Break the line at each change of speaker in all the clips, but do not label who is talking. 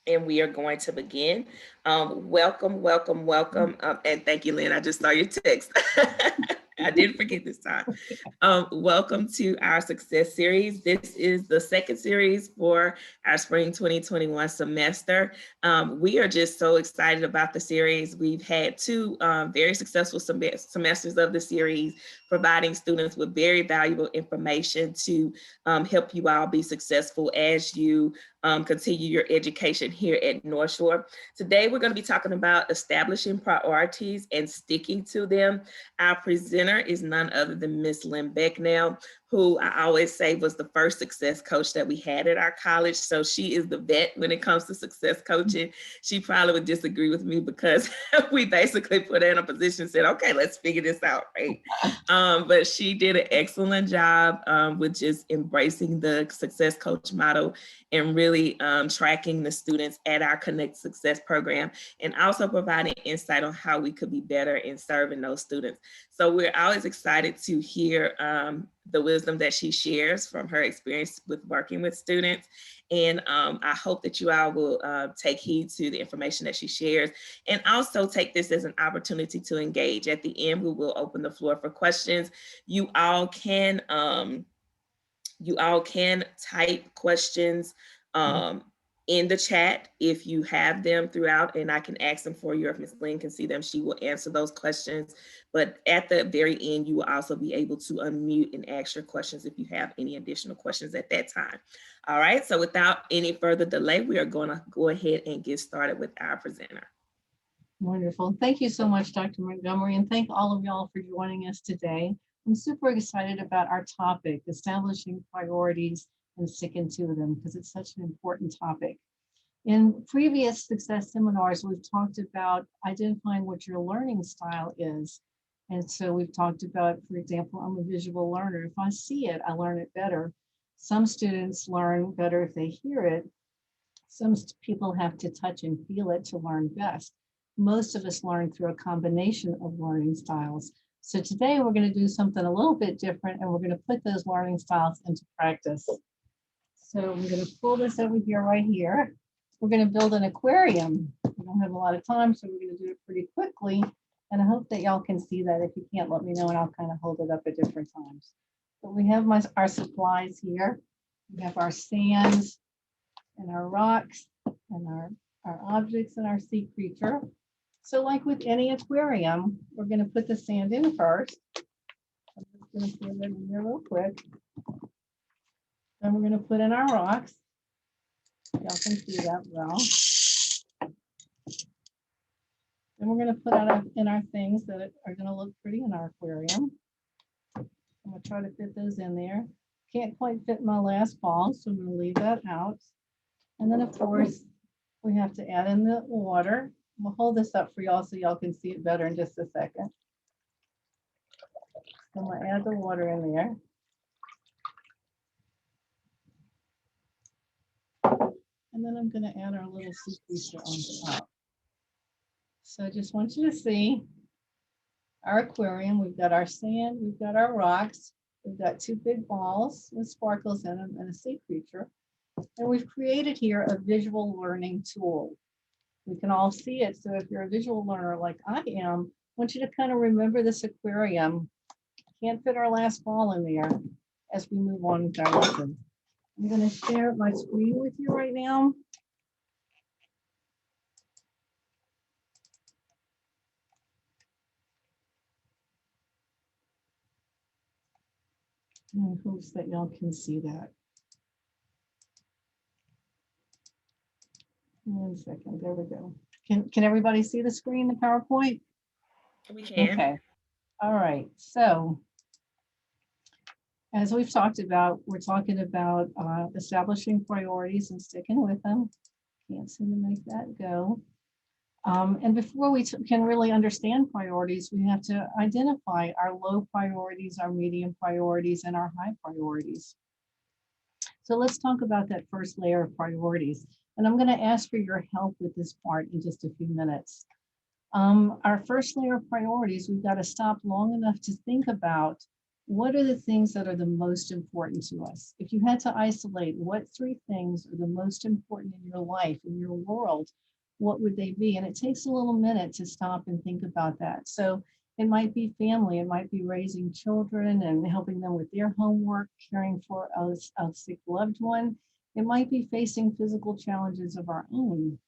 And we are going to begin. Welcome, welcome, welcome. And thank you, Lynn. I just saw your text. I didn't forget this time. Welcome to our success series. This is the second series for our spring 2021 semester. We are just so excited about the series. We've had two very successful semesters of the series, providing students with very valuable information to help you all be successful as you continue your education here at North Shore. Today, we're going to be talking about establishing priorities and sticking to them. Our presenter is none other than Miss Lynn Becnel, who I always say was the first success coach that we had at our college. So she is the vet when it comes to success coaching. She probably would disagree with me because we basically put her in a position and said, okay, let's figure this out, right? But she did an excellent job with just embracing the success coach model and really tracking the students at our Connect Success program, and also providing insight on how we could be better in serving those students. So we're always excited to hear the wisdom that she shares from her experience with working with students. And I hope that you all will take heed to the information that she shares, and also take this as an opportunity to engage. At the end, we will open the floor for questions. You all can type questions in the chat if you have them throughout, and I can ask them for you. If Ms. Lynn can see them, she will answer those questions. But at the very end, you will also be able to unmute and ask your questions if you have any additional questions at that time. All right, so without any further delay, we are going to go ahead and get started with our presenter.
Wonderful. Thank you so much, Dr. Montgomery, and thank all of y'all for joining us today. I'm super excited about our topic, establishing priorities and sticking to them, because it's such an important topic. In previous success seminars, we've talked about identifying what your learning style is. And so we've talked about, for example, I'm a visual learner. If I see it, I learn it better. Some students learn better if they hear it. Some people have to touch and feel it to learn best. Most of us learn through a combination of learning styles. So today we're going to do something a little bit different, and we're going to put those learning styles into practice. So I'm going to pull this over here right here. We're going to build an aquarium. We don't have a lot of time, so we're going to do it pretty quickly. And I hope that y'all can see that. If you can't, let me know, and I'll kind of hold it up at different times. But we have our supplies here. We have our sands and our rocks and our objects and our sea creature. So like with any aquarium, we're going to put the sand in first. I'm just going to put it in here real quick. Then we're going to put in our rocks. Y'all can see that well. Then we're going to put in our things that are going to look pretty in our aquarium. I'm going to try to fit those in there. Can't quite fit my last ball, so I'm going to leave that out. And then, of course, we have to add in the water. We'll hold this up for y'all so y'all can see it better in just a second. So I'm going to add the water in there. And then I'm going to add our little sea creature on top. So I just want you to see our aquarium. We've got our sand, we've got our rocks, we've got two big balls with sparkles in them and a sea creature. And we've created here a visual learning tool. We can all see it. So if you're a visual learner like I am, I want you to kind of remember this aquarium. Can't fit our last ball in there as we move on with our lesson. I'm going to share my screen with you right now. In hopes that y'all can see that. 1 second, there we go. Can everybody see the screen, the PowerPoint?
We can.
Okay, all right, so as we've talked about, we're talking about establishing priorities and sticking with them. Can't seem to make that go. And before we can really understand priorities, we have to identify our low priorities, our medium priorities, and our high priorities. So let's talk about that first layer of priorities. And I'm going to ask for your help with this part in just a few minutes. Our first layer of priorities, we've got to stop long enough to think about What are the things that are the most important to us? If you had to isolate what three things are the most important in your life, in your world, what would they be? And it takes a little minute to stop and think about that. So it might be family, it might be raising children and helping them with their homework, caring for a sick loved one. It might be facing physical challenges of our own.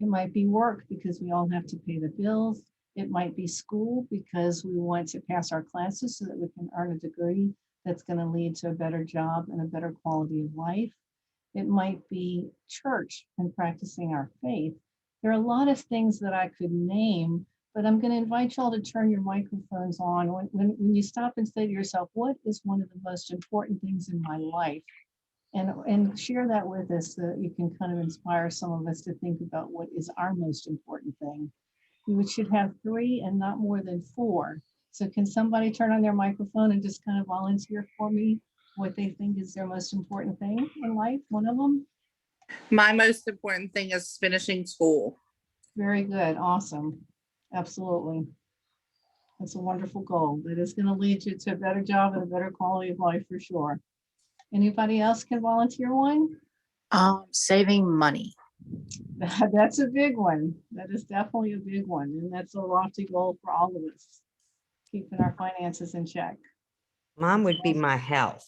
It might be work because we all have to pay the bills. It might be school because we want to pass our classes so that we can earn a degree that's going to lead to a better job and a better quality of life. It might be church and practicing our faith. There are a lot of things that I could name, but I'm going to invite y'all to turn your microphones on when you stop and say to yourself, what is one of the most important things in my life? And share that with us so that you can kind of inspire some of us to think about what is our most important thing. We should have three and not more than four. So can somebody turn on their microphone and just kind of volunteer for me what they think is their most important thing in life? One of them?
My most important thing is finishing school.
Very good. Awesome. Absolutely. That's a wonderful goal. That is going to lead you to a better job and a better quality of life for sure. Anybody else can volunteer one?
Saving money.
That's a big one. That is definitely a big one. And that's a lofty goal for all of us, keeping our finances in check.
Mine would be my health.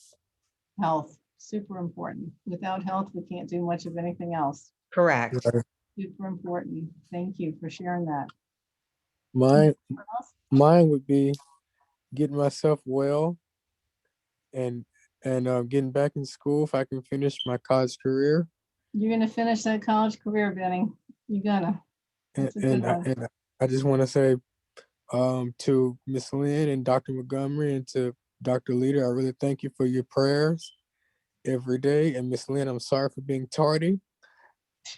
Health, super important. Without health, we can't do much of anything else.
Correct.
Super important. Thank you for sharing that.
Mine would be getting myself well and getting back in school if I can finish my college career.
You're going to finish that college career, Benny. You're gonna. That's a good one.
And I just want to say to Miss Lynn and Dr. Montgomery and to Dr. Leader, I really thank you for your prayers every day. And Miss Lynn, I'm sorry for being tardy.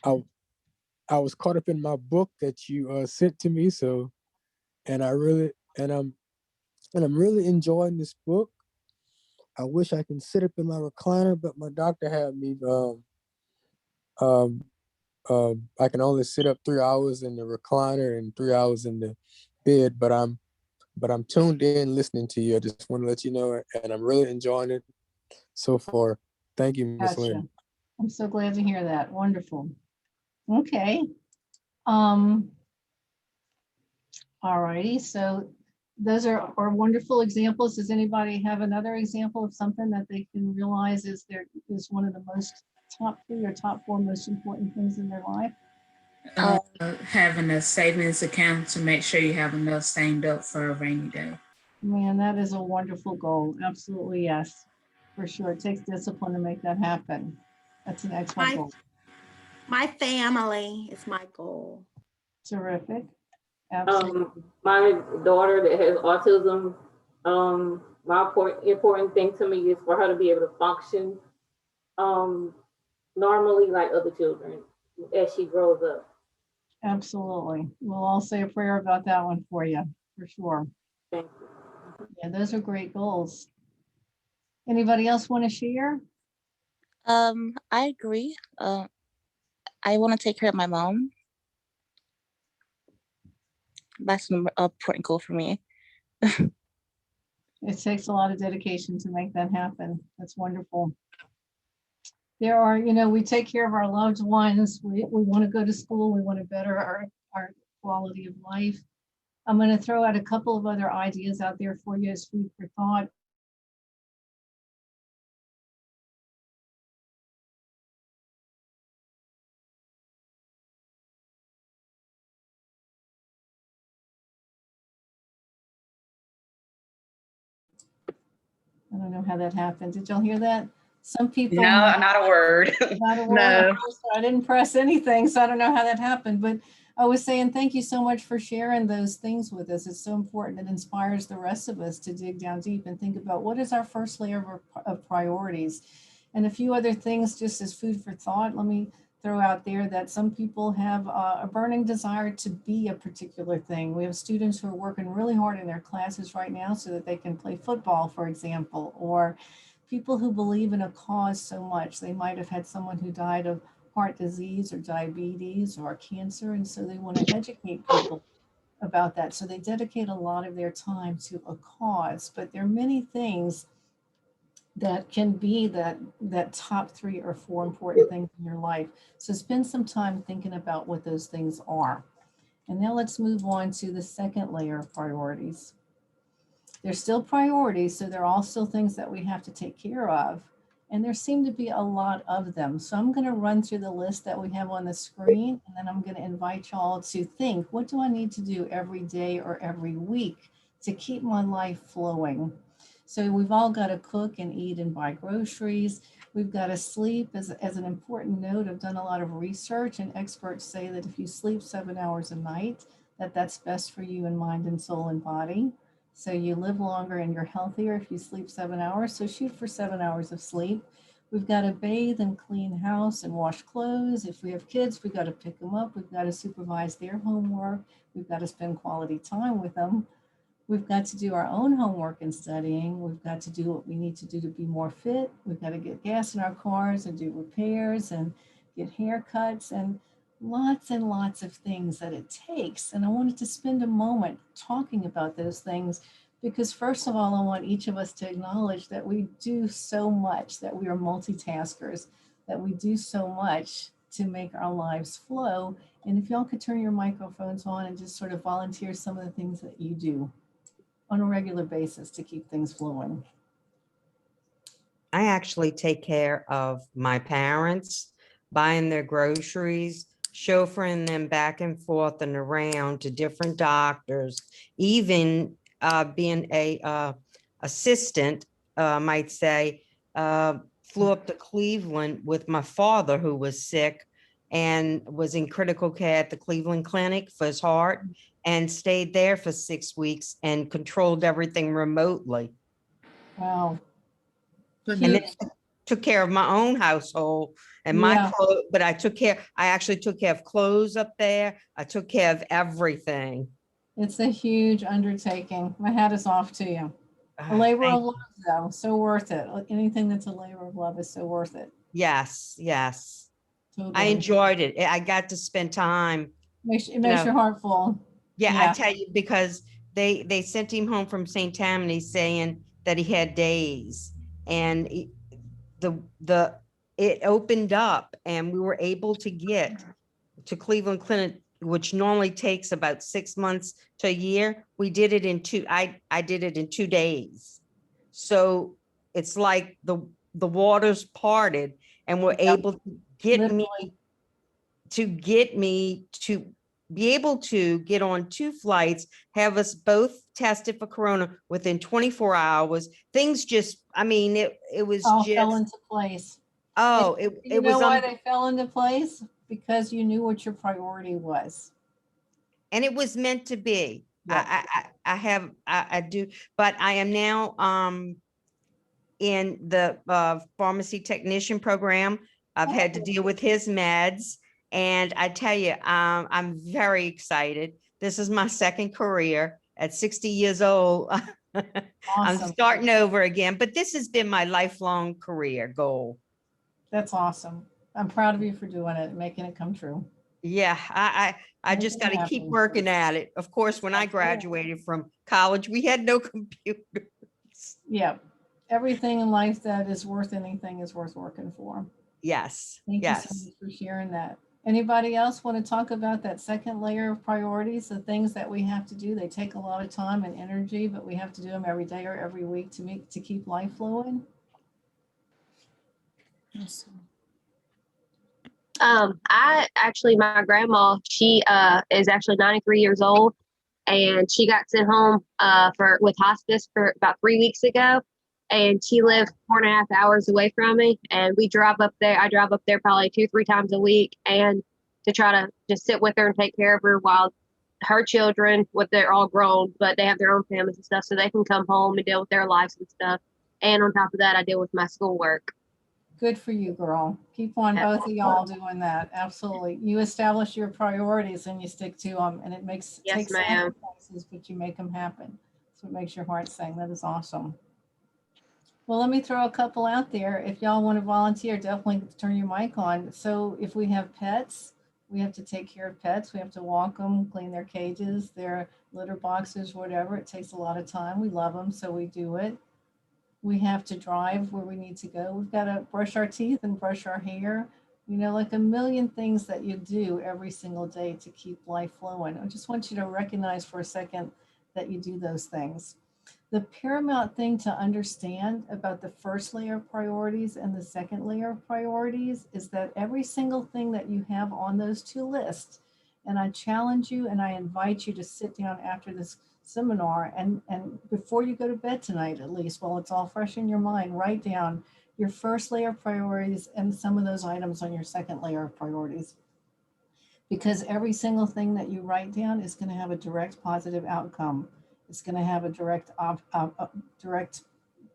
I was caught up in my book that you sent to me, so and I'm really enjoying this book. I wish I can sit up in my recliner, but my doctor had me I can only sit up 3 hours in the recliner and 3 hours in the bed, but I'm tuned in listening to you. I just want to let you know, and I'm really enjoying it so far. Thank you, Miss
Gotcha.
Lynn.
I'm so glad to hear that. Wonderful. Okay. All righty. So those are wonderful examples. Does anybody have another example of something that they can realize is one of the most top three or top four most important things in their life?
Having a savings account to make sure you have enough saved up for a rainy day.
Man, that is a wonderful goal. Absolutely, yes. For sure. It takes discipline to make that happen. That's an excellent goal.
My family is my goal.
Terrific. Absolutely.
My daughter that has autism, my important thing to me is for her to be able to function normally like other children as she grows up.
Absolutely. We'll all say a prayer about that one for you, for sure.
Thank you.
Yeah, those are great goals. Anybody else want to share?
I agree. I want to take care of my mom. That's an important goal for me.
It takes a lot of dedication to make that happen. That's wonderful. There are, we take care of our loved ones. We want to go to school. We want to better our quality of life. I'm going to throw out a couple of other ideas out there for you as food for thought. I don't know how that happened. Did y'all hear that? Some people.
No, not a word.
Not a word.
No.
I didn't press anything, so I don't know how that happened. But I was saying thank you so much for sharing those things with us. It's so important. It inspires the rest of us to dig down deep and think about what is our first layer of priorities. And a few other things just as food for thought. Let me throw out there that some people have a burning desire to be a particular thing. We have students who are working really hard in their classes right now so that they can play football, for example, or people who believe in a cause so much. They might have had someone who died of heart disease or diabetes or cancer, and so they want to educate people about that. So they dedicate a lot of their time to a cause, but there are many things that can be that top 3 or 4 important things in your life. So spend some time thinking about what those things are. And now let's move on to the second layer of priorities. They're still priorities, so they're all still things that we have to take care of. And there seem to be a lot of them. So I'm going to run through the list that we have on the screen, and then I'm going to invite y'all to think, what do I need to do every day or every week to keep my life flowing? So we've all got to cook and eat and buy groceries. We've got to sleep. As an important note, I've done a lot of research, and experts say that if you sleep 7 hours a night, that's best for you in mind and soul and body. So you live longer and you're healthier if you sleep 7 hours. So shoot for 7 hours of sleep. We've got to bathe and clean house and wash clothes. If we have kids, we've got to pick them up. We've got to supervise their homework. We've got to spend quality time with them. We've got to do our own homework and studying. We've got to do what we need to do to be more fit. We've got to get gas in our cars and do repairs and get haircuts and lots of things that it takes. And I wanted to spend a moment talking about those things because first of all, I want each of us to acknowledge that we do so much, that we are multitaskers, that we do so much to make our lives flow. And if y'all could turn your microphones on and just sort of volunteer some of the things that you do on a regular basis to keep things flowing.
I actually take care of my parents, buying their groceries, chauffeuring them back and forth and around to different doctors, even being a assistant, might say, flew up to Cleveland with my father who was sick and was in critical care at the Cleveland Clinic for his heart, and stayed there for 6 weeks and controlled everything remotely.
Wow.
And then took care of my own household and my clothes, but I actually took care of clothes up there. I took care of everything.
It's a huge undertaking. My hat is off to you. A labor of love, though, so worth it. Anything that's a labor of love is so worth it.
Yes, yes.
Totally.
I enjoyed it. I got to spend time.
It makes your heart full.
Yeah, I tell you, because they sent him home from St. Tammany saying that he had days, and it opened up and we were able to get to Cleveland Clinic, which normally takes about 6 months to a year. We did it in I did it in 2 days. So it's like the waters parted and we're able to get me to be able to get on 2 flights, have us both tested for corona within 24 hours. Things just, I mean, it was
all
just
fell into place.
Oh,
it was why they fell into place? Because you knew what your priority was.
And it was meant to be. Yeah. I do, but I am now in the pharmacy technician program. I've had to deal with his meds. And I tell you, I'm very excited. This is my second career at 60 years old. Awesome. I'm starting over again, but this has been my lifelong career goal.
That's awesome. I'm proud of you for doing it and making it come true.
Yeah, I just got to keep working at it. Of course, when I graduated from college, we had no computers.
Yeah, everything in life that is worth anything is worth working for.
Yes.
Thank you so much for sharing that. Anybody else want to talk about that second layer of priorities, the things that we have to do? They take a lot of time and energy, but we have to do them every day or every week to keep life flowing.
My grandma, she is actually 93 years old, and she got sent home with hospice for about 3 weeks ago. And she lived 4.5 hours away from me, and we drive up there. I drive up there probably 2-3 times a week, and to try to just sit with her and take care of her while her children, they're all grown, but they have their own families and stuff, so they can come home and deal with their lives and stuff. And on top of that, I deal with my schoolwork.
Good for you, girl. Keep on, both of y'all doing that. Absolutely. You establish your priorities and you stick to them, and it takes sacrifices, but you make them happen. That's what makes your heart sing. That is awesome. Well, let me throw a couple out there. If y'all want to volunteer, definitely turn your mic on. So if we have pets, We have to take care of pets. We have to walk them, clean their cages, their litter boxes, whatever. It takes a lot of time. We love them, so we do it. We have to drive where we need to go. We've got to brush our teeth and brush our hair. You know, like a million things that you do every single day to keep life flowing. I just want you to recognize for a second that you do those things. The paramount thing to understand about the first layer of priorities and the second layer of priorities is that every single thing that you have on those two lists, and I challenge you and I invite you to sit down after this seminar and before you go to bed tonight, at least while it's all fresh in your mind, write down your first layer of priorities and some of those items on your second layer of priorities. Because every single thing that you write down is going to have a direct positive outcome. It's going to have a direct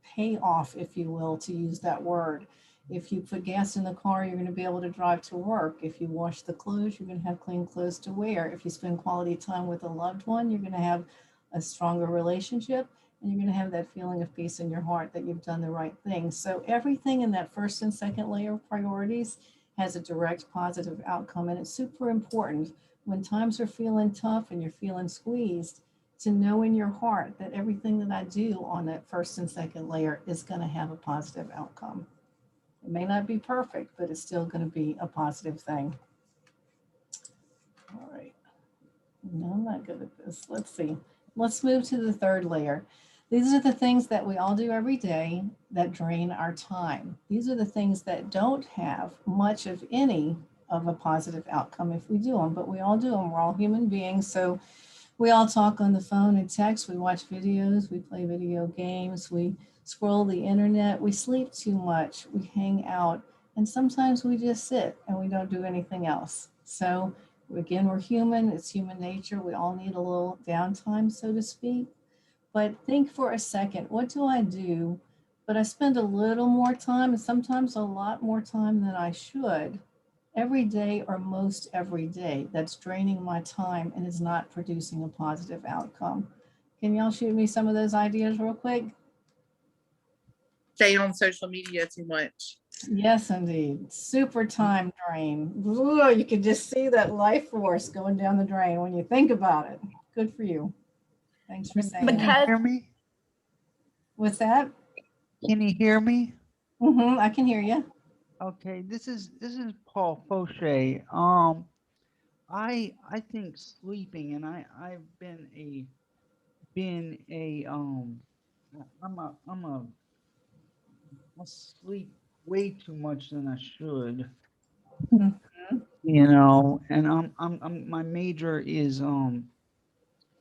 payoff, if you will, to use that word. If you put gas in the car, you're going to be able to drive to work. If you wash the clothes, you're going to have clean clothes to wear. If you spend quality time with a loved one, you're going to have a stronger relationship, and you're going to have that feeling of peace in your heart that you've done the right thing. So everything in that first and second layer of priorities has a direct positive outcome. And it's super important when times are feeling tough and you're feeling squeezed to know in your heart that everything that I do on that first and second layer is going to have a positive outcome. It may not be perfect, but it's still going to be a positive thing. All right. No, I'm not good at this. Let's see. Let's move to the third layer. These are the things that we all do every day that drain our time. These are the things that don't have much of any of a positive outcome if we do them, but we all do them. We're all human beings. So we all talk on the phone and text, we watch videos, we play video games, we scroll the internet, we sleep too much, we hang out, and sometimes we just sit and we don't do anything else. So again, we're human, it's human nature. We all need a little downtime, so to speak. But think for a second, what do I do? But I spend a little more time and sometimes a lot more time than I should every day or most every day that's draining my time and is not producing a positive outcome. Can y'all shoot me some of those ideas real quick?
Stay on social media too much.
Yes, indeed. Super time drain. Ooh, you can just see that life force going down the drain when you think about it. Good for you. Thanks for saying
Can you
that.
hear me?
What's that?
Can you hear me?
I can hear you.
Okay, this is Paul Fauché. I think sleeping, and I've been a I sleep way too much than I should.
Mhm.
You know, and my major is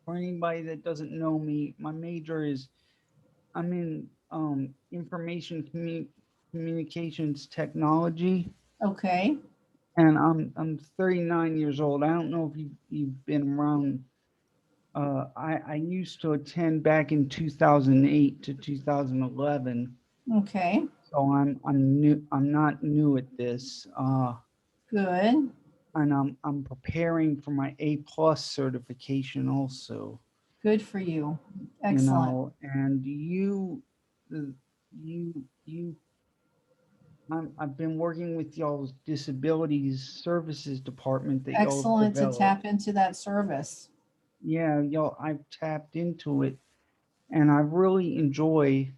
for anybody that doesn't know me, my major is I'm in information communications technology.
Okay.
And I'm 39 years old. I don't know if you've been around. I used to attend back in 2008 to 2011.
Okay.
So I'm new. I'm not new at this.
Good.
And I'm preparing for my A+ certification also.
Good for you.
You
Excellent.
know, and I've been working with y'all's disabilities services department that y'all have
Excellent to
developed.
tap into that service.
Yeah, y'all, I've tapped into it, and I really enjoy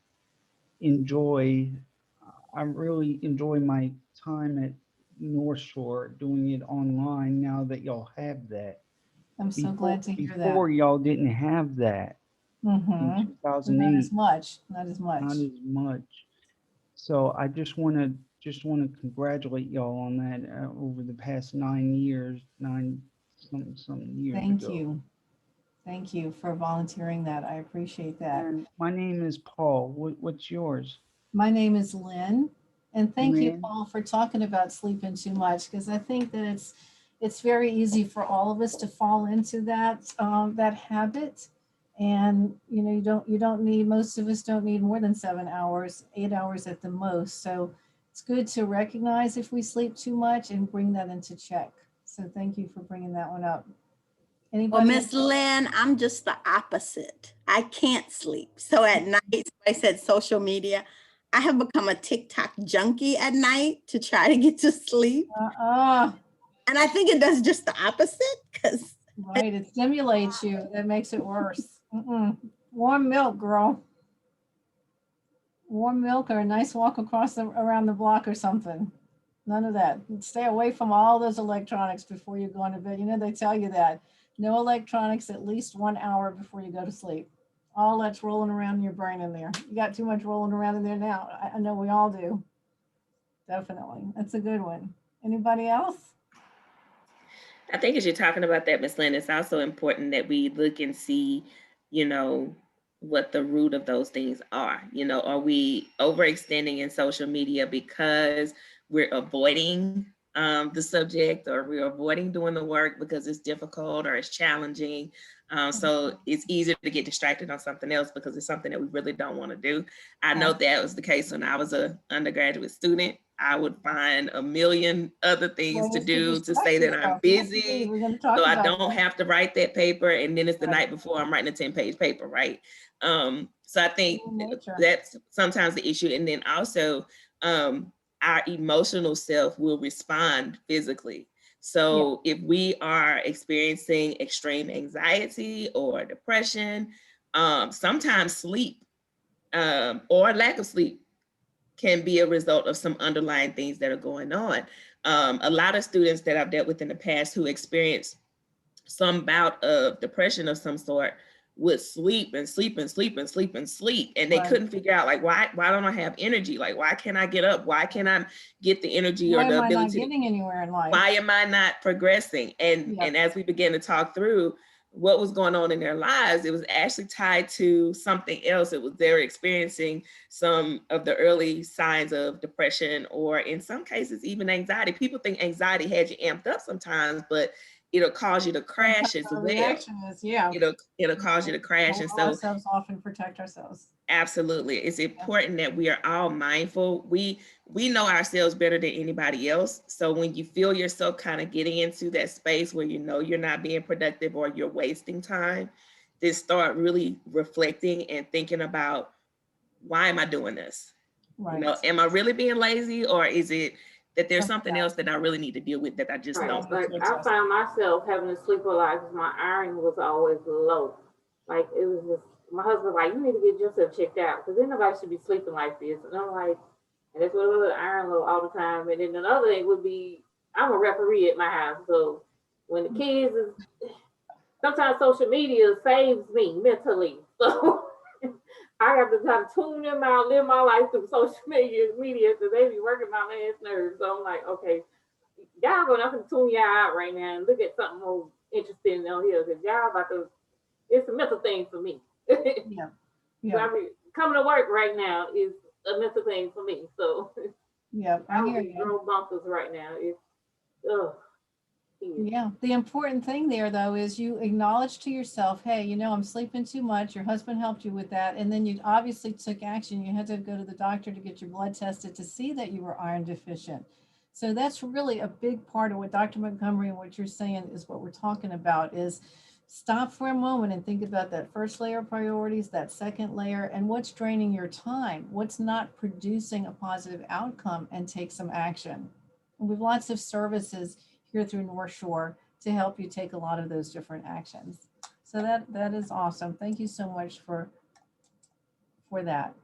my time at North Shore doing it online now that y'all have that.
I'm so glad to hear that.
Before y'all didn't have that in
Not
2008.
as much. Not as much.
Not as much. So I just want to congratulate y'all on that over the past 9 years, something years
Thank
ago.
you. Thank you for volunteering that. I appreciate that.
And my name is Paul. What's yours?
My name is Lynn. And thank you,
Lynn?
Paul, for talking about sleeping too much, because I think that it's very easy for all of us to fall into that that habit. And you know, you don't need, most of us don't need more than 7 hours, 8 hours at the most. So it's good to recognize if we sleep too much and bring that into check. So thank you for bringing that one up.
Well,
Anybody?
Miss Lynn, I'm just the opposite. I can't sleep. So at night, I said social media, I have become a TikTok junkie at night to try to get to sleep. And I think it does just the opposite because
Right, it stimulates you. That makes it worse. Warm milk, girl. Warm milk or a nice walk around the block or something. None of that. Stay away from all those electronics before you go into bed. You know, they tell you that. No electronics at least 1 hour before you go to sleep. All that's rolling around in your brain in there. You got too much rolling around in there now. I know we all do. Definitely. That's a good one. Anybody else?
I think as you're talking about that, Ms. Lynn, it's also important that we look and see, you know, what the root of those things are. You know, are we overextending in social media because we're avoiding the subject, or we're avoiding doing the work because it's difficult or it's challenging? So it's easier to get distracted on something else because it's something that we really don't want to do. I know that was the case when I was an undergraduate student. I would find a million other things to do to say that I'm busy, so I don't have to write that paper. And then it's the night before I'm writing a 10-page paper, right? So I think that's sometimes the issue. And then also our emotional self will respond physically. So if we are experiencing extreme anxiety or depression, sometimes sleep or lack of sleep can be a result of some underlying things that are going on. A lot of students that I've dealt with in the past who experience some bout of depression of some sort would sleep and sleep and sleep and sleep and sleep. And they couldn't figure out, like, why don't I have energy? Like, why can't I get up? Why can't I get the energy or the ability?
Why am I not getting anywhere in life?
Why am I not progressing? And as we began to talk through what was going on in their lives, it was actually tied to something else. It was they were experiencing some of the early signs of depression, or in some cases, even anxiety. People think anxiety had you amped up sometimes, but it'll cause you to crash as well.
Reaction is,
it'll cause you to crash. And so
ourselves often protect ourselves.
Absolutely. It's important that we are all mindful. We know ourselves better than anybody else. So when you feel yourself kind of getting into that space where you know you're not being productive or you're wasting time, then start really reflecting and thinking about, why am I doing this?
Right.
You know, am I really being lazy, or is it that there's something else that I really need to deal with that I just don't?
Like, I found myself having to sleep a lot because my iron was always low. Like, it was just, my husband was like, you need to get yourself checked out because then nobody should be sleeping like this. And I'm like, and that's what it was, iron low all the time. And then another thing would be, I'm a referee at my house. So when the kids is, sometimes social media saves me mentally. So I have to try to tune them out, live my life through social media because they be working my last nerves. So I'm like, okay, y'all gonna have to tune y'all out right now and look at something more interesting on here because y'all about to, it's a mental thing for me.
Yeah.
So I mean, coming to work right now is a mental thing for me. So
I hear you.
Road bumpers right now. It's
Yeah, the important thing there though is you acknowledge to yourself, hey, you know, I'm sleeping too much. Your husband helped you with that, and then you obviously took action. You had to go to the doctor to get your blood tested to see that you were iron deficient. So that's really a big part of what Dr. Montgomery and what you're saying is what we're talking about is stop for a moment and think about that first layer of priorities, that second layer, and what's draining your time, what's not producing a positive outcome, and take some action. And we have lots of services here through North Shore to help you take a lot of those different actions. So that is awesome. Thank you so much for that.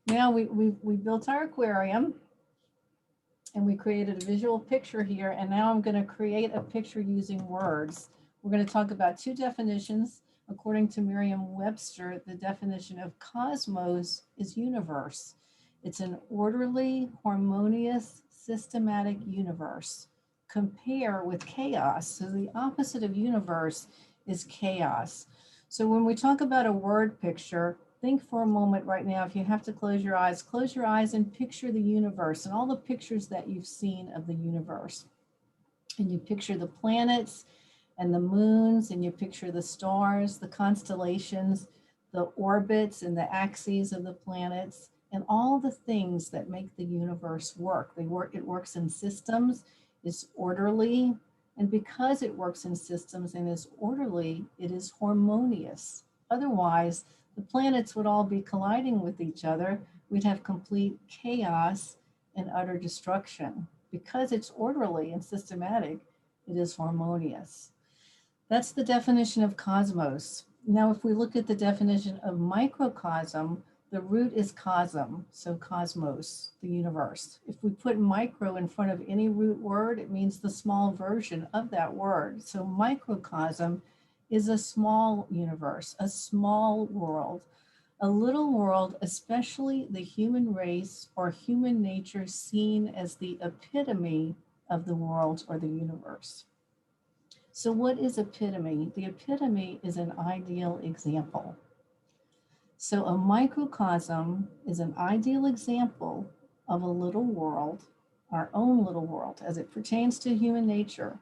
Now we built our aquarium and we created a visual picture here. And now I'm going to create a picture using words. We're going to talk about two definitions. According to Merriam-Webster, the definition of cosmos is universe. It's an orderly, harmonious, systematic universe. Compare with chaos. So the opposite of universe is chaos. So when we talk about a word picture, think for a moment right now, if you have to close your eyes and picture the universe and all the pictures that you've seen of the universe. And you picture the planets and the moons, and you picture the stars, the constellations, the orbits and the axes of the planets, and all the things that make the universe work. It works in systems, is orderly, and because it works in systems and is orderly, it is harmonious. Otherwise, the planets would all be colliding with each other. We'd have complete chaos and utter destruction. Because it's orderly and systematic, It is harmonious. That's the definition of cosmos. Now, if we look at the definition of microcosm, the root is cosm, so cosmos, the universe. If we put micro in front of any root word, it means the small version of that word. So microcosm is a small universe, a small world, a little world, especially the human race or human nature seen as the epitome of the world or the universe. So what is epitome? The epitome is an ideal example. So a microcosm is an ideal example of a little world, our own little world, as it pertains to human nature,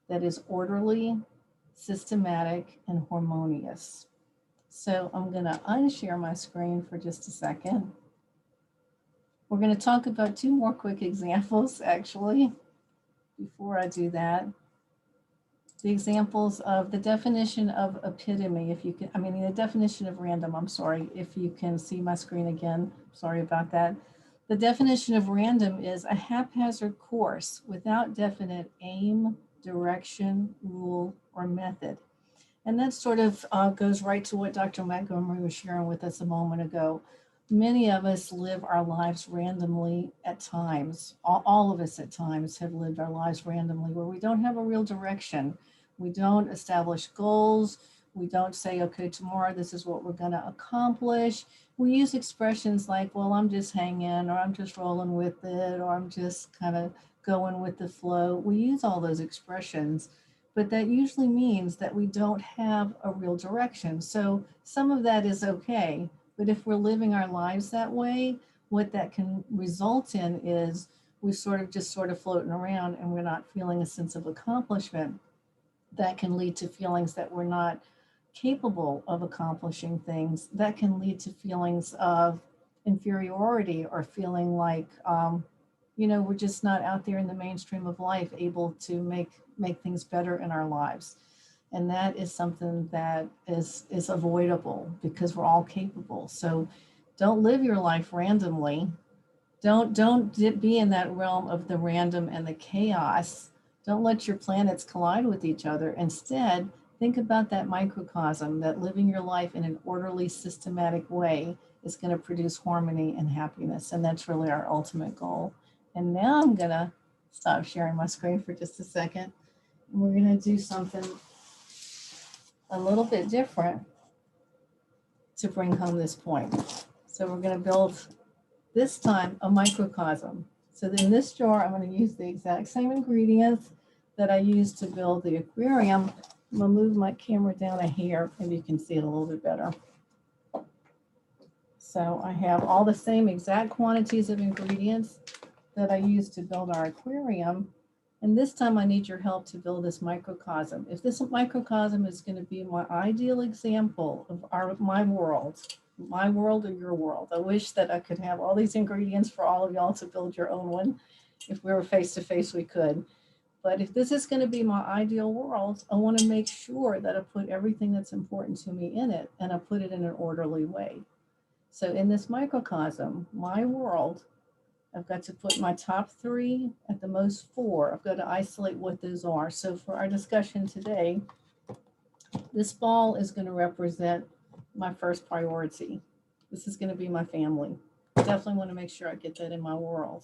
that is orderly, systematic, and harmonious. So I'm going to unshare my screen for just a second. We're going to talk about two more quick examples, actually, before I do that. The examples of the definition of epitome, if you can, I mean, the definition of random, I'm sorry, if you can see my screen again, sorry about that. The definition of random is a haphazard course without definite aim, direction, rule, or method. And that sort of goes right to what Dr. Montgomery was sharing with us a moment ago. Many of us live our lives randomly at times. All of us at times have lived our lives randomly where we don't have a real direction. We don't establish goals. We don't say, okay, tomorrow this is what we're going to accomplish. We use expressions like, well, I'm just hanging, or I'm just rolling with it, or I'm just kind of going with the flow. We use all those expressions, but that usually means that we don't have a real direction. So some of that is okay. But if we're living our lives that way, what that can result in is we sort of floating around and we're not feeling a sense of accomplishment. That can lead to feelings that we're not capable of accomplishing things. That can lead to feelings of inferiority or feeling like, we're just not out there in the mainstream of life able to make things better in our lives. And that is something that is avoidable because we're all capable. So don't live your life randomly. Don't be in that realm of the random and the chaos. Don't let your planets collide with each other. Instead, think about that microcosm, that living your life in an orderly, systematic way is going to produce harmony and happiness. And that's really our ultimate goal. And now I'm going to stop sharing my screen for just a second. And we're going to do something a little bit different to bring home this point. So we're going to build this time a microcosm. So in this jar, I'm going to use the exact same ingredients that I used to build the aquarium. I'm going to move my camera down a hair, maybe you can see it a little bit better. So I have all the same exact quantities of ingredients that I used to build our aquarium. And this time I need your help to build this microcosm. If this microcosm is going to be my ideal example of my world or your world, I wish that I could have all these ingredients for all of y'all to build your own one. If we were face to face, we could. But if this is going to be my ideal world, I want to make sure that I put everything that's important to me in it and I put it in an orderly way. So in this microcosm, my world, I've got to put my top 3, at the most 4. I've got to isolate what those are. So for our discussion today, this ball is going to represent my first priority. This is going to be my family. Definitely want to make sure I get that in my world.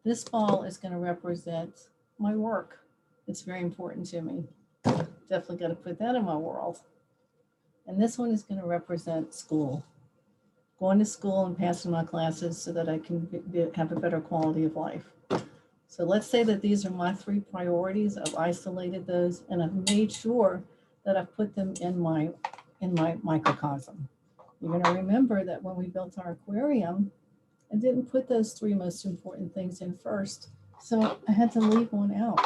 This ball is going to represent my work. It's very important to me. Definitely got to put that in my world. And this one is going to represent school. Going to school and passing my classes so that I can have a better quality of life. So let's say that these are my 3 priorities. I've isolated those and I've made sure that I've put them in my microcosm. You're going to remember that when we built our aquarium, I didn't put those 3 most important things in first. So I had to leave one out.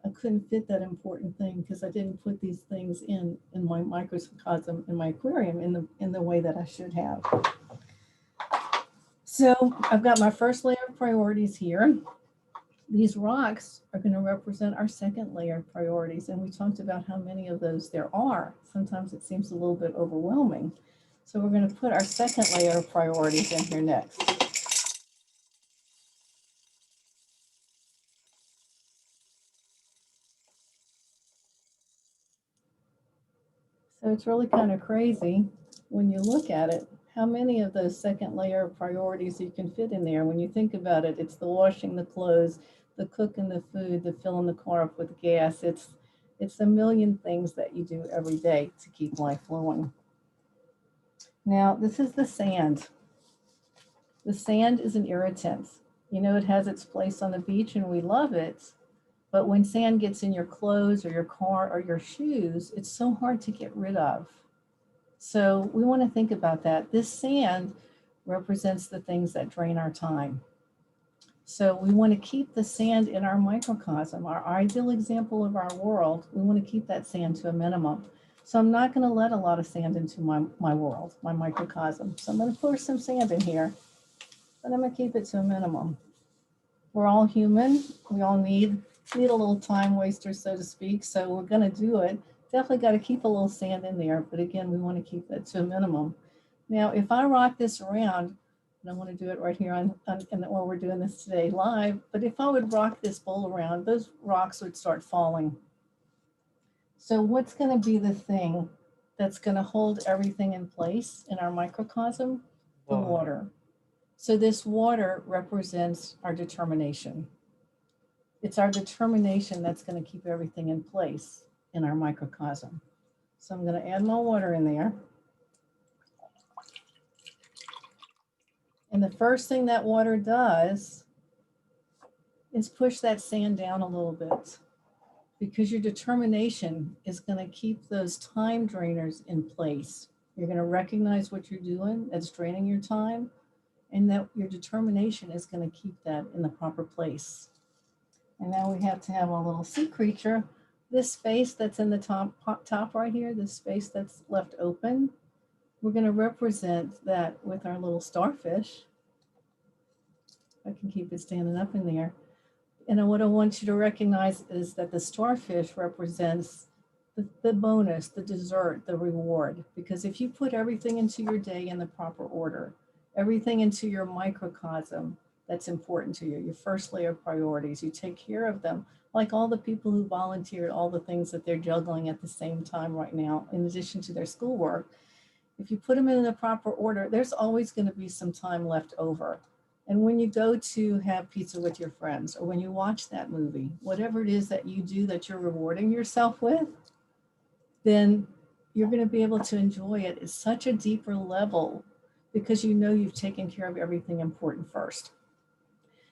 I couldn't fit that important thing because I didn't put these things in my microcosm, in my aquarium in the way that I should have. So I've got my first layer of priorities here. These rocks are going to represent our second layer of priorities. And we talked about how many of those there are. Sometimes it seems a little bit overwhelming. So we're going to put our second layer of priorities in here next. So it's really kind of crazy when you look at it, how many of those second layer of priorities you can fit in there. When you think about it, it's the washing the clothes, the cooking the food, the filling the car up with gas. It's a million things that you do every day to keep life flowing. Now, this is the sand. The sand is an irritant. You know, it has its place on the beach and we love it. But when sand gets in your clothes or your car or your shoes, it's so hard to get rid of. So we want to think about that. This sand represents the things that drain our time. So we want to keep the sand in our microcosm, our ideal example of our world. We want to keep that sand to a minimum. So I'm not going to let a lot of sand into my world, my microcosm. So I'm going to pour some sand in here, but I'm going to keep it to a minimum. We're all human. We all need a little time waster, so to speak. So we're going to do it. Definitely got to keep a little sand in there. But again, we want to keep that to a minimum. Now, if I rock this around, and I want to do it right here and while we're doing this today live, but if I would rock this bowl around, those rocks would start falling. So what's going to be the thing that's going to hold everything in place in our microcosm? The water. So this water represents our determination. It's our determination that's going to keep everything in place in our microcosm. So I'm going to add more water in there. And the first thing that water does is push that sand down a little bit, because your determination is going to keep those time drainers in place. You're going to recognize what you're doing that's draining your time, and that your determination is going to keep that in the proper place. And now we have to have a little sea creature. This space that's in the top right here, this space that's left open, we're going to represent that with our little starfish. I can keep it standing up in there. And what I want you to recognize is that the starfish represents the bonus, the dessert, the reward. Because if you put everything into your day in the proper order, everything into your microcosm that's important to you, your first layer of priorities, you take care of them, like all the people who volunteered, all the things that they're juggling at the same time right now, in addition to their schoolwork. If you put them in the proper order, there's always going to be some time left over. And when you go to have pizza with your friends, or when you watch that movie, whatever it is that you do that you're rewarding yourself with, then you're going to be able to enjoy it at such a deeper level, because you know you've taken care of everything important first.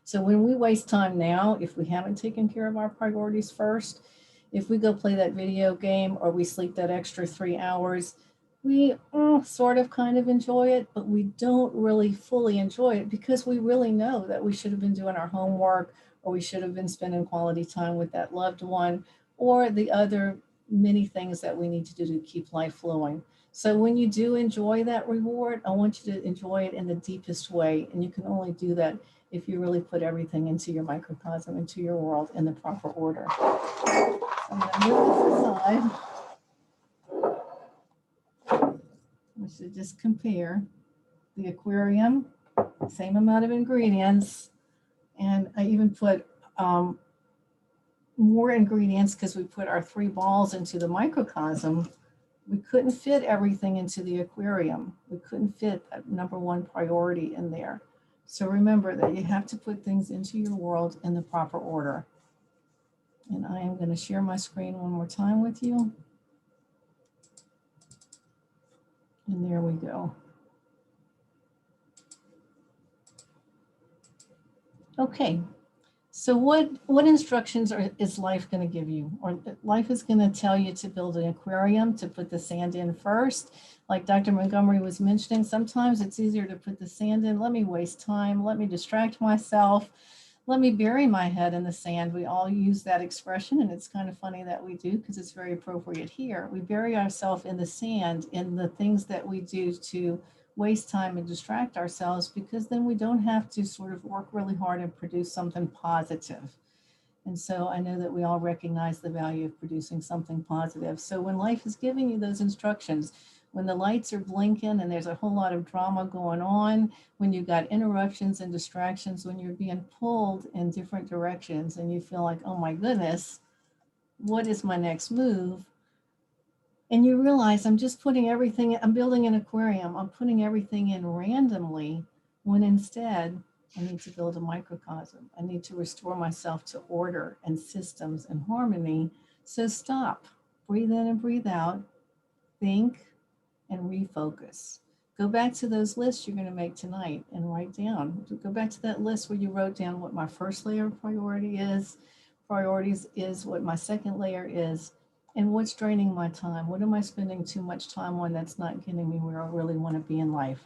So when we waste time now, if we haven't taken care of our priorities first, if we go play that video game or we sleep that extra 3 hours, we sort of kind of enjoy it, but we don't really fully enjoy it, because we really know that we should have been doing our homework, or we should have been spending quality time with that loved one, or the other many things that we need to do to keep life flowing. So when you do enjoy that reward, I want you to enjoy it in the deepest way. And you can only do that if you really put everything into your microcosm, into your world in the proper order. So I'm going to move this aside. We should just compare the aquarium, same amount of ingredients. And I even put more ingredients because we put our 3 balls into the microcosm. We couldn't fit everything into the aquarium. We couldn't fit that #1 priority in there. So remember that you have to put things into your world in the proper order. And I am going to share my screen one more time with you. And there we go. Okay, so what instructions is life going to give you? Or life is going to tell you to build an aquarium, to put the sand in first. Like Dr. Montgomery was mentioning, sometimes it's easier to put the sand in. Let me waste time. Let me distract myself. Let me bury my head in the sand. We all use that expression, and it's kind of funny that we do, because it's very appropriate here. We bury ourselves in the sand, in the things that we do to waste time and distract ourselves, because then we don't have to sort of work really hard and produce something positive. And so I know that we all recognize the value of producing something positive. So when life is giving you those instructions, when the lights are blinking and there's a whole lot of drama going on, when you've got interruptions and distractions, when you're being pulled in different directions and you feel like, oh my goodness, what is my next move? And you realize I'm just putting everything, I'm building an aquarium, I'm putting everything in randomly, when instead I need to build a microcosm. I need to restore myself to order and systems and harmony. So stop, breathe in and breathe out, think and refocus. Go back to those lists you're going to make tonight and write down. Go back to that list where you wrote down what my first layer of priorities is, what my second layer is, and what's draining my time. What am I spending too much time on that's not getting me where I really want to be in life?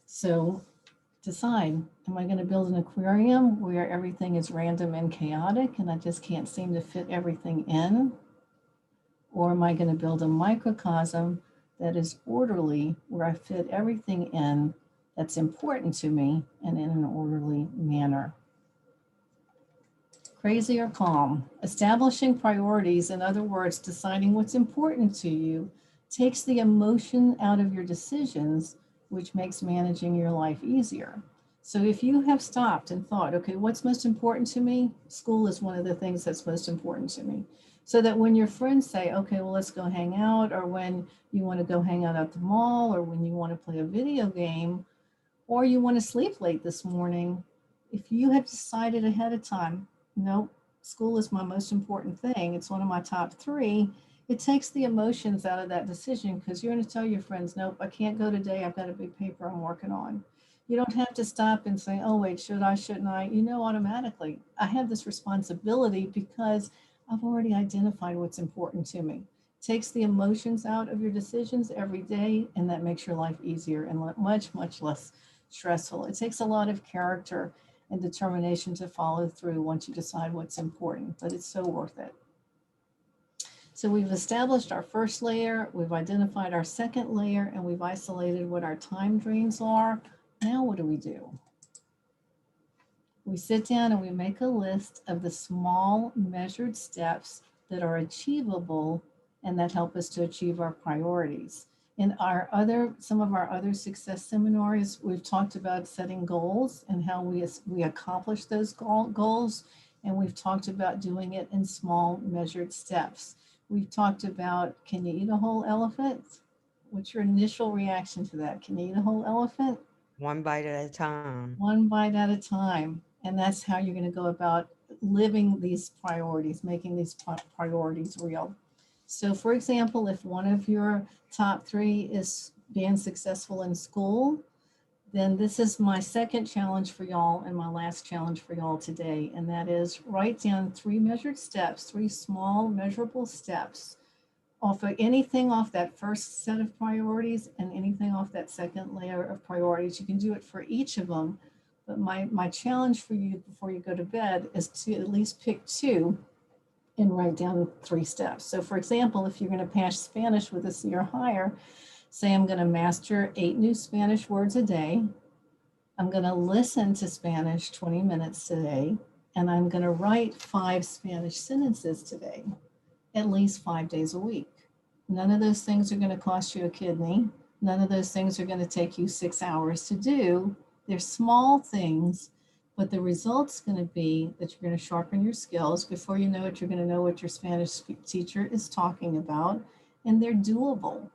So decide, am I going to build an aquarium where everything is random and chaotic and I just can't seem to fit everything in? Or am I going to build a microcosm that is orderly, where I fit everything in that's important to me and in an orderly manner? Crazy or calm? Establishing priorities, in other words, deciding what's important to you, takes the emotion out of your decisions, which makes managing your life easier. So if you have stopped and thought, okay, what's most important to me? School is one of the things that's most important to me. So that when your friends say, okay, well, let's go hang out, or when you want to go hang out at the mall, or when you want to play a video game, or you want to sleep late this morning, if you have decided ahead of time, nope, school is my most important thing, it's one of my top 3, it takes the emotions out of that decision, because you're going to tell your friends, nope, I can't go today, I've got a big paper I'm working on. You don't have to stop and say, oh, wait, should I, shouldn't I? You know, automatically, I have this responsibility because I've already identified what's important to me. It takes the emotions out of your decisions every day, and that makes your life easier and much, much less stressful. It takes a lot of character and determination to follow through once you decide what's important, but it's so worth it. So we've established our first layer, we've identified our second layer, and we've isolated what our time drains are. Now what do? We sit down and we make a list of the small measured steps that are achievable and that help us to achieve our priorities. In some of our other success seminars, we've talked about setting goals and how we accomplish those goals. And we've talked about doing it in small measured steps. We've talked about, can you eat a whole elephant? What's your initial reaction to that? Can you eat a whole elephant?
One bite at a time.
One bite at a time. And that's how you're going to go about living these priorities, making these priorities real. So for example, if one of your top 3 is being successful in school, then this is my second challenge for y'all and my last challenge for y'all today. And that is, write down 3 measured steps, 3 small measurable steps off of anything off that first set of priorities and anything off that second layer of priorities. You can do it for each of them. But my challenge for you before you go to bed is to at least pick 2 and write down 3 steps. So for example, if you're going to pass Spanish with a C or higher, say I'm going to master 8 new Spanish words a day. I'm going to listen to Spanish 20 minutes today, and I'm going to write 5 Spanish sentences today, at least 5 days a week. None of those things are going to cost you a kidney. None of those things are going to take you 6 hours to do. They're small things, but the result's going to be that you're going to sharpen your skills. Before you know it, you're going to know what your Spanish teacher is talking about, and they're doable.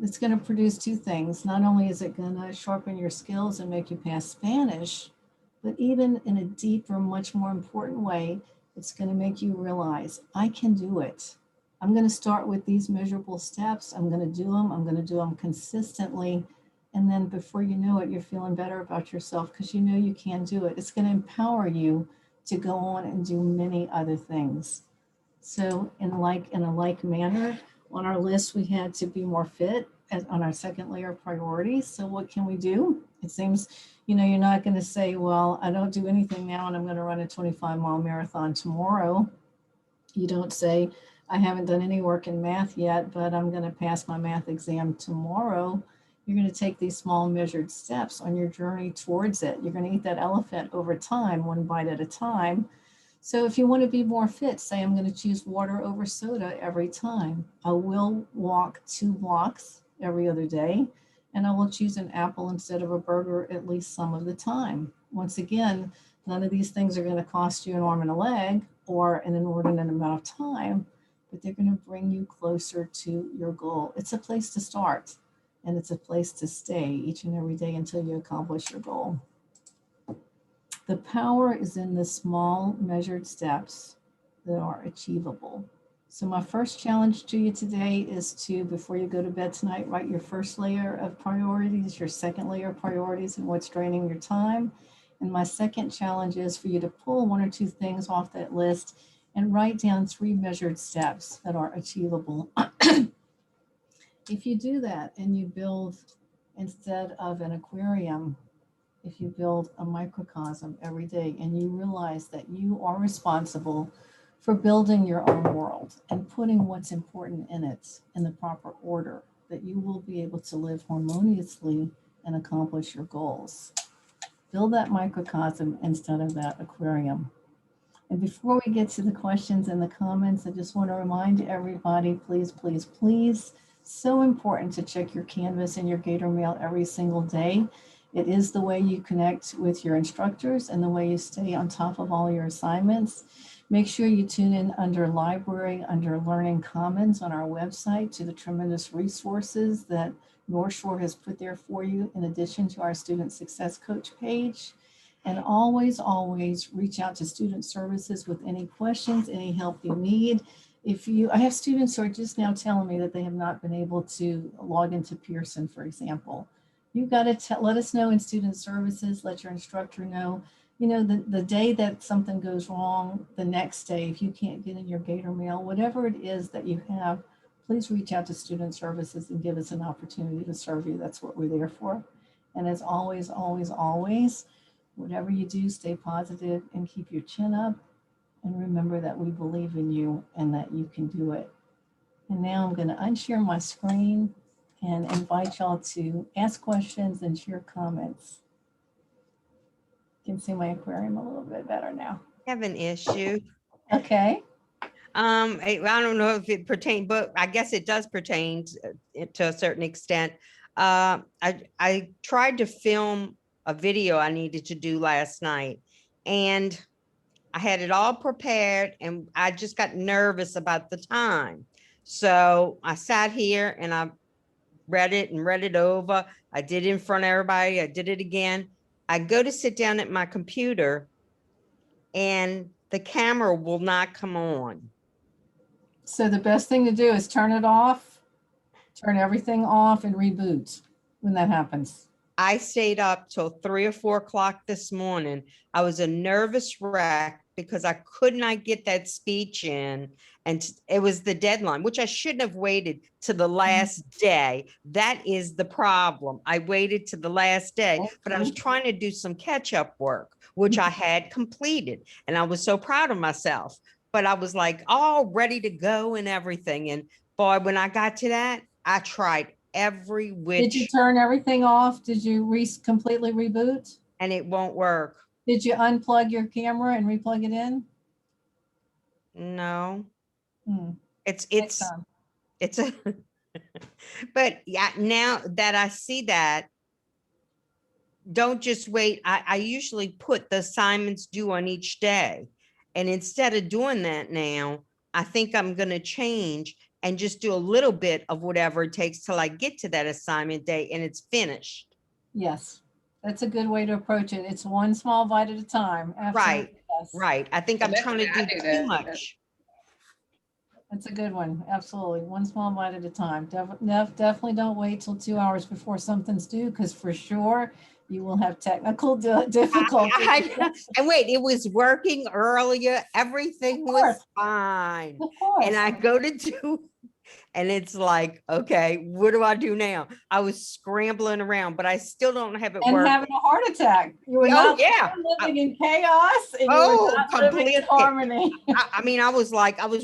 It's going to produce 2 things. Not only is it going to sharpen your skills and make you pass Spanish, but even in a deeper, much more important way, it's going to make you realize, I can do it. I'm going to start with these measurable steps. I'm going to do them. I'm going to do them consistently. And then before you know it, you're feeling better about yourself because you know you can do it. It's going to empower you to go on and do many other things. So in a like manner, on our list, we had to be more fit on our second layer of priorities. So what can we do? It seems, you're not going to say, well, I don't do anything now and I'm going to run a 25-mile marathon tomorrow. You don't say, I haven't done any work in math yet, but I'm going to pass my math exam tomorrow. You're going to take these small measured steps on your journey towards it. You're going to eat that elephant over time, 1 bite at a time. So if you want to be more fit, say I'm going to choose water over soda every time. I will walk 2 blocks every other day, and I will choose an apple instead of a burger at least some of the time. Once again, none of these things are going to cost you an arm and a leg or an inordinate amount of time, but they're going to bring you closer to your goal. It's a place to start, and it's a place to stay each and every day until you accomplish your goal. The power is in the small measured steps that are achievable. So my first challenge to you today is to, before you go to bed tonight, write your first layer of priorities, your second layer of priorities, and what's draining your time. And my second challenge is for you to pull one or two things off that list and write down 3 measured steps that are achievable. If you do that and you build, instead of an aquarium, if you build a microcosm every day and you realize that you are responsible for building your own world and putting what's important in it in the proper order, that you will be able to live harmoniously and accomplish your goals. Build that microcosm instead of that aquarium. And before we get to the questions and the comments, I just want to remind everybody, please, please, please, so important to check your Canvas and your Gator Mail every single day. It is the way you connect with your instructors and the way you stay on top of all your assignments. Make sure you tune in under Library, under Learning Commons on our website to the tremendous resources that North Shore has put there for you, in addition to our Student Success Coach page. And always, always reach out to Student Services with any questions, any help you need. I have students who are just now telling me that they have not been able to log into Pearson, for example. You've got to let us know in Student Services, let your instructor know. You know, the day that something goes wrong, the next day, if you can't get in your Gator Mail, whatever it is that you have, please reach out to Student Services and give us an opportunity to serve you. That's what we're there for. And as always, always, always, whatever you do, stay positive and keep your chin up. And remember that we believe in you and that you can do it. And now I'm going to unshare my screen and invite y'all to ask questions and share comments. You can see my aquarium a little bit better now.
I have an issue.
Okay.
I don't know if it pertains, but I guess it does pertain to a certain extent. I tried to film a video I needed to do last night, and I had it all prepared, and I just got nervous about the time. So I sat here and I read it over. I did it in front of everybody. I did it again. I go to sit down at my computer and the camera will not come on.
So the best thing to do is turn it off, turn everything off and reboot when that happens.
I stayed up till 3 or 4 o'clock this morning. I was a nervous wreck because I could not get that speech in, and it was the deadline, which I shouldn't have waited to the last day. That is the problem. I waited to the last day, but I was trying to do some catch-up work, which I had completed, and I was so proud of myself. But I was like all ready to go and everything. And boy, when I got to that, I tried every which.
Did you turn everything off? Did you completely reboot?
And it won't work.
Did you unplug your camera and replug it in?
No. It's a but yeah, now that I see that, don't just wait. I usually put the assignments due on each day. And instead of doing that now, I think I'm going to change and just do a little bit of whatever it takes till I get to that assignment day and it's finished.
Yes, that's a good way to approach it. It's one small bite at a time. Absolutely.
Right, yes. Right. I think I'm trying to do too much.
That's a good one. Absolutely. One small bite at a time. Definitely don't wait till 2 hours before something's due, because for sure you will have technical difficulties.
And wait, it was working earlier. Everything was fine. And I go to do, and it's like, okay, what do I do now? I was scrambling around, but I still don't have it
and
working.
Having a heart attack. You were not living in chaos, and you were not living in harmony.
I mean, I was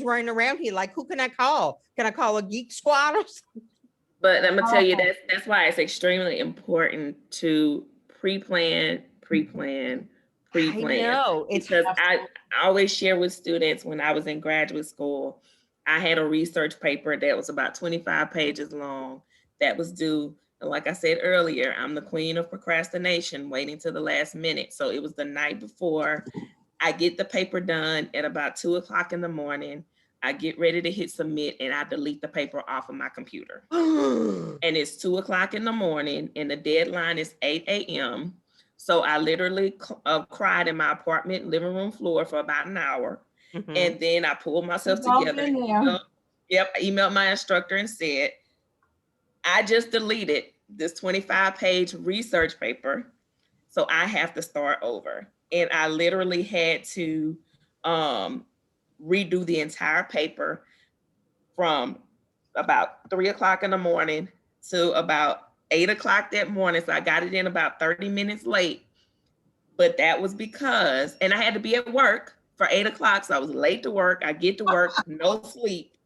running around here like, who can I call? Can I call a Geek Squad or something?
But I'm gonna tell you that's why it's extremely important to pre-plan.
I know.
It's because I always share with students when I was in graduate school, I had a research paper that was about 25 pages long that was due. And like I said earlier, I'm the queen of procrastination, waiting to the last minute. So it was the night before. I get the paper done at about 2 o'clock in the morning. I get ready to hit submit, and I delete the paper off of my computer. And it's 2:00 in the morning, and the deadline is 8 a.m. So I literally cried in my apartment living room floor for about an hour.
Mhm.
And then I pulled myself
We've all
together.
been there.
I emailed my instructor and said, I just deleted this 25-page research paper, so I have to start over. And I literally had to redo the entire paper from about 3:00 in the morning to about 8:00 that morning. So I got it in about 30 minutes late. But that was because, and I had to be at work for 8:00. So I was late to work. I get to work, no sleep.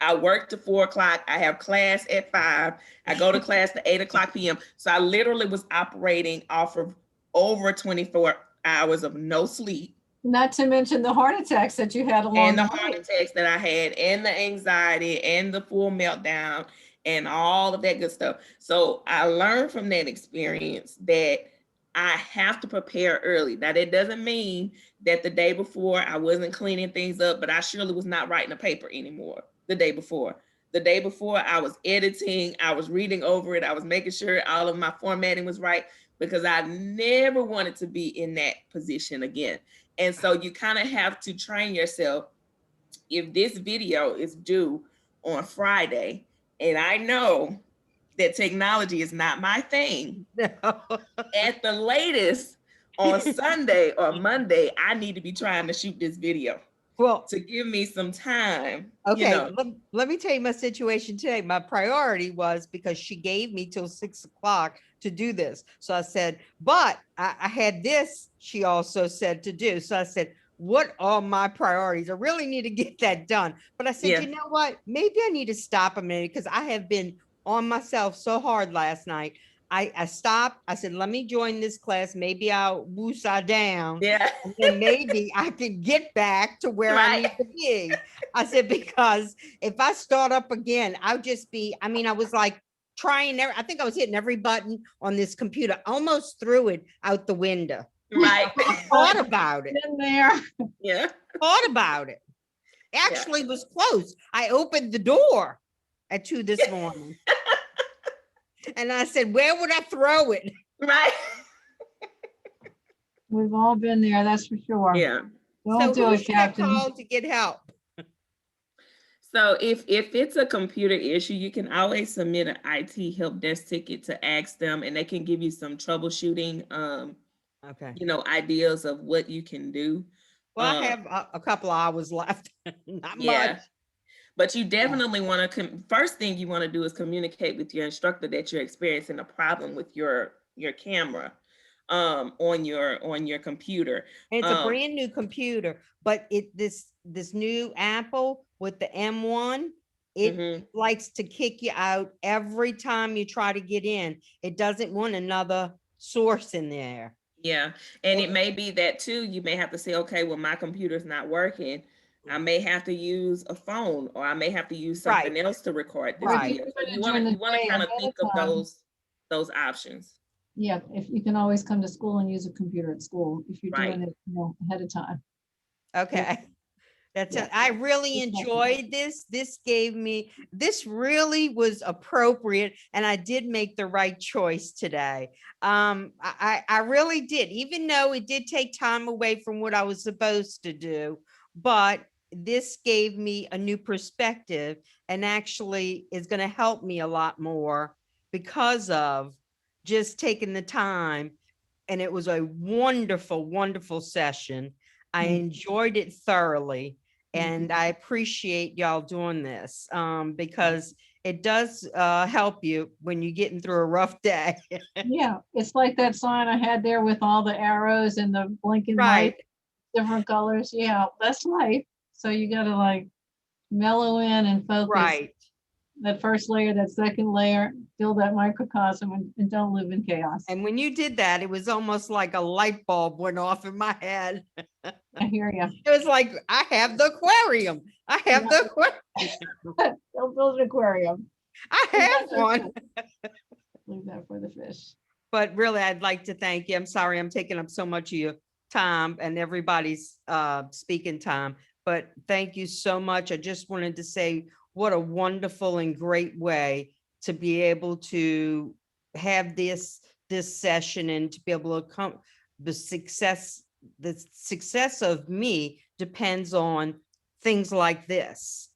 I work to 4:00. I have class at 5. I go to class to 8:00 p.m. So I literally was operating off of over 24 hours of no sleep.
Not to mention the heart attacks that you had along
And the
the
heart
way.
attacks that I had, and the anxiety, and the full meltdown, and all of that good stuff. So I learned from that experience that I have to prepare early. Now, that doesn't mean that the day before I wasn't cleaning things up, but I surely was not writing a paper anymore the day before. The day before, I was editing, I was reading over it, I was making sure all of my formatting was right, because I never wanted to be in that position again. And so you kind of have to train yourself. If this video is due on Friday, and I know that technology is not my thing, at the latest on Sunday or Monday, I need to be trying to shoot this video.
Well,
to give me some time.
okay,
You know.
let me tell you my situation today. My priority was because she gave me till 6:00 to do this. So I said, but I had this, she also said to do. So I said, what are my priorities? I really need to get that done. But I said,
Yeah.
you know what? Maybe I need to stop a minute because I have been on myself so hard last night. I stopped. I said, let me join this class. Maybe I'll woosah down.
Yeah.
And then maybe I could get back to where I
Right.
need to be. I said, because if I start up again, I'll just be, I mean, I was like trying, I think I was hitting every button on this computer, almost threw it out the window.
Right.
Thought about it.
In there.
Yeah.
Thought about it. Actually was close. I opened the door at 2 this morning. And I said, where would I throw it?
Right.
We've all been there, that's for sure.
Yeah.
Don't
So
do
who
it,
should I
Captain.
call to get help?
So if it's a computer issue, you can always submit an IT help desk ticket to ask them, and they can give you some troubleshooting,
Okay.
you know, ideas of what you can do.
Well, I have a couple of hours left. Not
Yeah.
much.
But you definitely want to, first thing you want to do is communicate with your instructor that you're experiencing a problem with your camera on your computer.
It's a brand new computer, but this new Apple with the M1, it likes to kick you out every time you try to get in. It doesn't want another source in there.
Yeah, and it may be that too, you may have to say, okay, well, my computer's not working. I may have to use a phone, or I may have to use something else to record this
Right.
video. So you want to kind of think of those options.
Yeah, if you can always come to school and use a computer at school if you're
Right.
doing it, you know, ahead of time.
Okay. That's
Yeah.
it. I really enjoyed this. This really was appropriate, and I did make the right choice today. I really did, even though it did take time away from what I was supposed to do, but this gave me a new perspective and actually is going to help me a lot more because of just taking the time. And it was a wonderful, wonderful session. I enjoyed it thoroughly. And I appreciate y'all doing this because it does help you when you're getting through a rough day.
Yeah, it's like that sign I had there with all the arrows and the blinking
Right.
light, different colors. Yeah, that's life. So you gotta like mellow in and focus.
Right.
That first layer, that second layer, feel that microcosm and don't live in chaos.
And when you did that, it was almost like a light bulb went off in my head.
I hear you.
It was like, I have the aquarium. I have the aquarium.
Don't build an aquarium.
I have one.
Leave that for the fish.
But really, I'd like to thank you. I'm sorry I'm taking up so much of your time and everybody's speaking time, but thank you so much. I just wanted to say what a wonderful and great way to be able to have this session and to be able to come the success of me depends on things like this.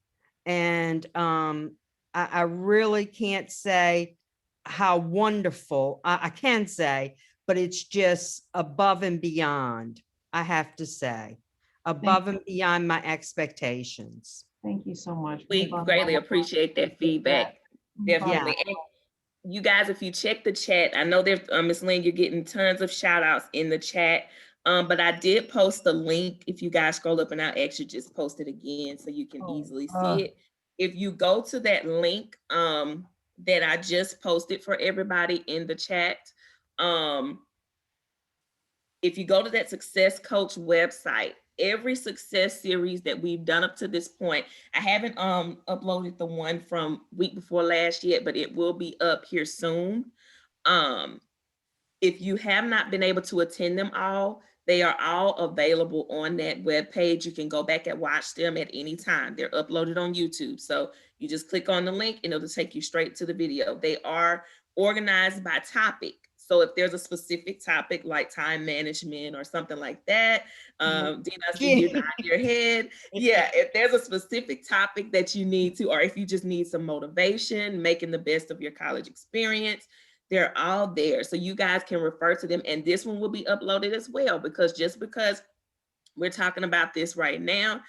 And I really can't say how wonderful I can say, but it's just above and beyond, I have to say, above and beyond my expectations.
Thank you so much.
We greatly appreciate that feedback. Definitely.
Yeah.
And you guys, if you check the chat, I know there's Ms. Lynn, you're getting tons of shout outs in the chat. But I did post the link. If you guys scroll up, and I'll actually just post it again so you can easily see it. If you go to that link that I just posted for everybody in the chat, if you go to that Success Coach website, every success series that we've done up to this point, I haven't uploaded the one from week before last yet, but it will be up here soon. If you have not been able to attend them all, they are all available on that webpage. You can go back and watch them at any time. They're uploaded on YouTube. So you just click on the link and it'll take you straight to the video. They are organized by topic. So if there's a specific topic like time management or something like that, Dina, I see you nod your head. Yeah, if there's a specific topic that you need to, or if you just need some motivation, making the best of your college experience, they're all there. So you guys can refer to them. And this one will be uploaded as well, because just because we're talking about this right now,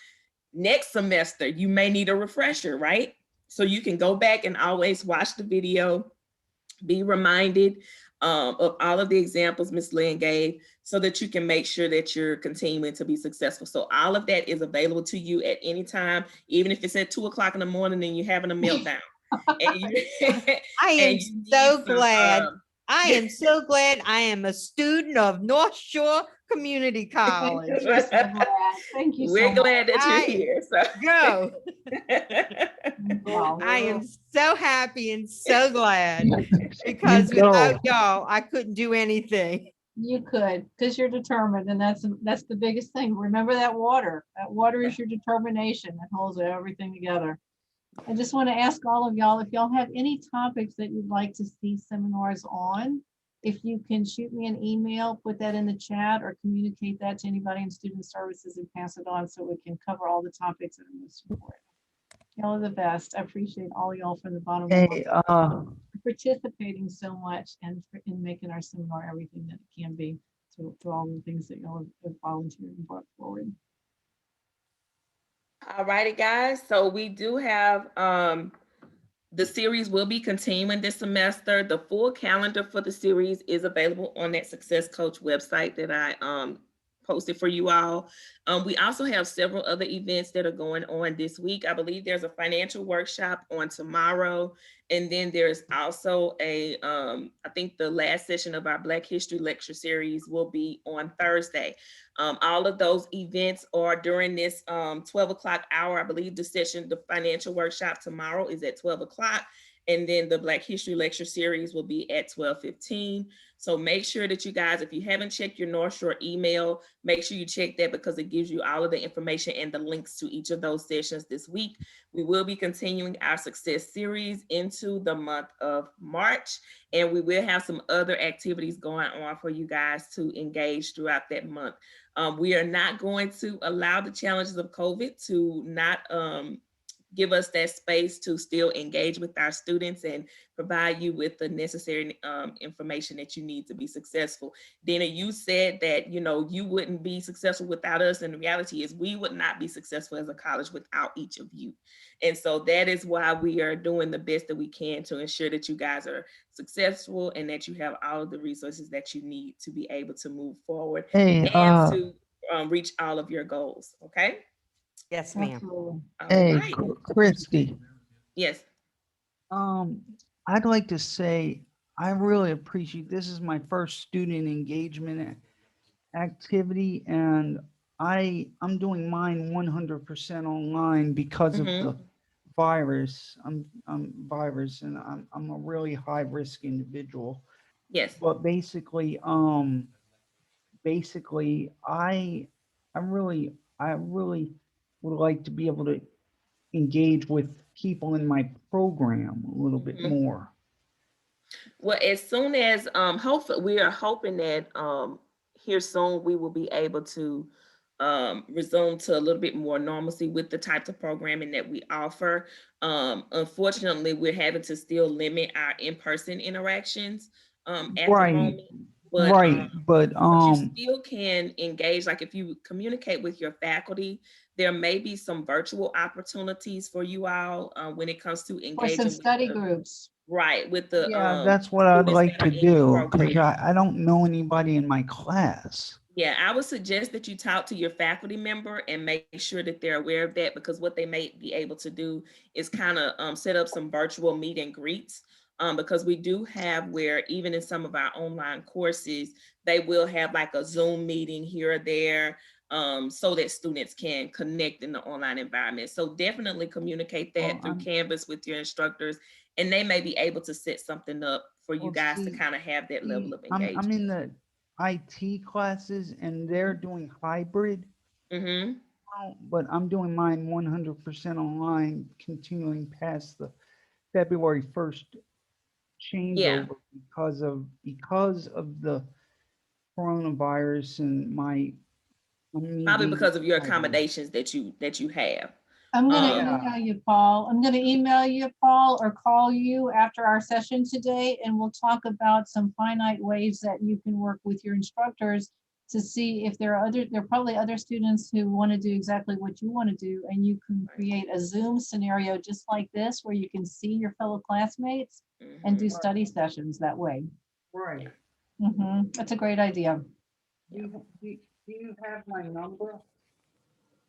next semester, you may need a refresher, right? So you can go back and always watch the video, be reminded of all of the examples Ms. Lynn gave, so that you can make sure that you're continuing to be successful. So all of that is available to you at any time, even if it's at 2 o'clock in the morning and you're having a meltdown.
I am so glad. I am so glad I am a student of North Shore Community College.
Thank you.
We're glad that you're here. So
go. I am so happy and so glad, because without y'all, I couldn't do anything.
You could, because you're determined, and that's the biggest thing. Remember that water. That water is your determination that holds everything together. I just want to ask all of y'all, if y'all have any topics that you'd like to see seminars on, if you can shoot me an email, put that in the chat, or communicate that to anybody in student services and pass it on so we can cover all the topics that are most important. Y'all are the best. I appreciate all y'all from the bottom of my heart for participating so much and in making our seminar everything that it can be, to all the things that y'all have volunteered and brought forward.
All righty, guys. So we do have the series will be continuing this semester. The full calendar for the series is available on that Success Coach website that I posted for you all. We also have several other events that are going on this week. I believe there's a financial workshop on tomorrow. And then there's also I think the last session of our Black History lecture series will be on Thursday. All of those events are during this 12 o'clock hour. I believe the financial workshop tomorrow is at 12 o'clock. And then the Black History lecture series will be at 12:15. So make sure that you guys, if you haven't checked your North Shore email, make sure you check that, because it gives you all of the information and the links to each of those sessions this week. We will be continuing our success series into the month of March, and we will have some other activities going on for you guys to engage throughout that month. We are not going to allow the challenges of COVID to not give us that space to still engage with our students and provide you with the necessary information that you need to be successful. Dina, you said that, you wouldn't be successful without us. And the reality is we would not be successful as a college without each of you. And so that is why we are doing the best that we can to ensure that you guys are successful and that you have all of the resources that you need to be able to move forward and to reach all of your goals. Okay.
Yes, ma'am.
Hey,
right.
Christy.
Yes.
I'd like to say I really appreciate, this is my first student engagement activity, and I'm doing mine 100% online because of the virus. I'm virus, and I'm a really high risk individual.
Yes.
But basically I really would like to be able to engage with people in my program a little bit
Mhm.
more.
Well, as soon as hopefully we are hoping that here soon we will be able to resume to a little bit more normalcy with the types of programming that we offer. Unfortunately, we're having to still limit our in-person interactions at the
Right,
moment. But
right, but
you still can engage, like if you communicate with your faculty, there may be some virtual opportunities for you all when it comes to
Or some
engaging with
study
the,
groups.
right, with the
yeah, that's what I'd
students
like
that are
to
in your
do, because
program.
I don't know anybody in my class.
Yeah, I would suggest that you talk to your faculty member and make sure that they're aware of that, because what they may be able to do is kind of set up some virtual meet and greets. Because we do have where even in some of our online courses, they will have like a Zoom meeting here or there, so that students can connect in the online environment. So definitely communicate that
Well,
through Canvas with your instructors, and they may be able to set something up for you
Well,
guys to
see-
kind of have that level of
I'm
engagement.
in the IT classes and they're doing hybrid,
Mm-hmm.
but I'm doing mine 100% online, continuing past the February 1st
Yeah.
changeover because of the coronavirus and my me
Probably
being
because of your
hybrid.
accommodations that you have.
I'm gonna
Yeah.
email you, Paul. I'm gonna email you, Paul, or call you after our session today, and we'll talk about some finite ways that you can work with your instructors to see if there are probably other students who want to do exactly what you want to do, and you can create a Zoom scenario just like this, where you can see your fellow classmates and do study sessions that way.
Right.
That's a great idea.
Do you have my number?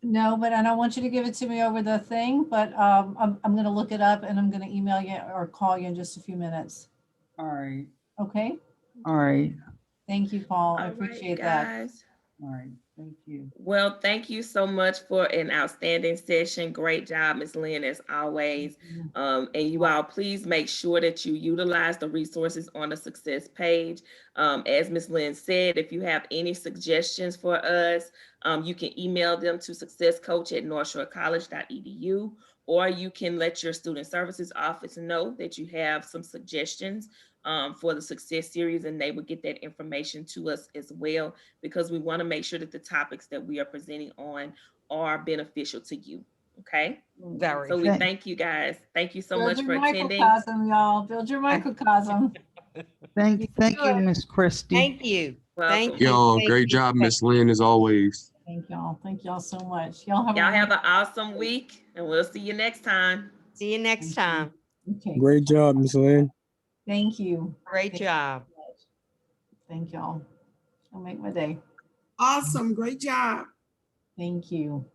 No, but I don't want you to give it to me over the thing, but I'm gonna look it up and I'm gonna email you or call you in just a few minutes.
All right.
Okay?
All right.
Thank you, Paul. I
All right,
appreciate that.
guys.
All right. Thank you.
Well, thank you so much for an outstanding session. Great job, Ms. Lynn, as always. And you all, please make sure that you utilize the resources on the success page. As Ms. Lynn said, if you have any suggestions for us, you can email them to successcoach@northshorecollege.edu, or you can let your student services office know that you have some suggestions for the success series, and they will get that information to us as well, because we want to make sure that the topics that we are presenting on are beneficial to you. Okay.
Very.
So we thank you guys. Thank you so
Build
much
your
for attending.
microcosm, y'all. Build your microcosm.
Thank
can
you,
do it.
Miss Christie.
Thank you.
Welcome.
Thank you.
Yo,
Thank
great
you.
job, Miss Lynn, as always.
Thank y'all. Thank y'all so much. Y'all have
Y'all have an awesome week, and we'll see you next time.
See you next time.
Okay.
Great job, Miss Lynn.
Thank you.
Great job.
Thank y'all. I'll make my day.
Awesome. Great job.
Thank you.